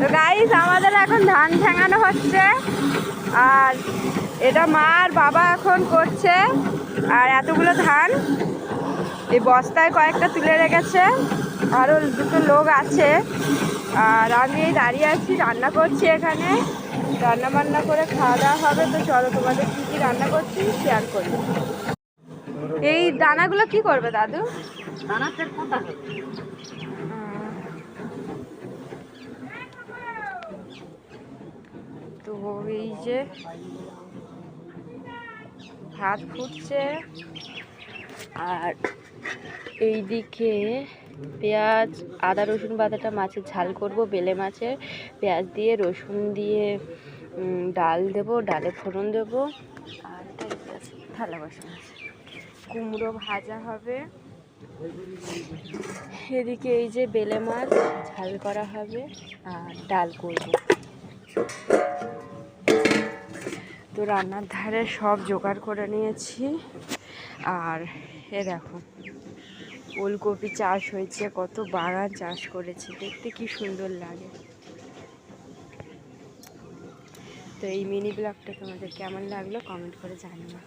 তো গাইস আমাদের এখন ধান ঝাঙানো হচ্ছে, আর এটা মা আর বাবা এখন করছে। আর এতগুলো ধান এই বস্তায় কয়েকটা তুলে রেখেছে, আরও দুটো লোক আছে। আর আমি এই দাঁড়িয়ে আছি, রান্না করছি এখানে। রান্না বান্না করে খাওয়া দাওয়া হবে। তো চলো তোমাদের কী কী রান্না করছি শেয়ার করি। এই দানাগুলো কি করবে দাদু? তো এই যে ভাত ফুটছে, আর এইদিকে পেঁয়াজ আদা রসুন বাটাটা মাছের ঝাল করব, বেলে মাছের পেঁয়াজ দিয়ে রসুন দিয়ে ডাল দেব, ডালে ফোড়ন দেব। আর থালা বাসন আছে, কুমড়ো ভাজা হবে। এদিকে এই যে বেলে মাছ ঝাল করা হবে আর ডাল করব। তো রান্নার ধারে সব জোগাড় করে নিয়েছি। আর এ দেখো ওলকপি চাষ হয়েছে, কত বাগান চাষ করেছে, দেখতে কি সুন্দর লাগে। তো এই মিনি ব্লগটা তোমাদের কেমন লাগলো কমেন্ট করে জানিও।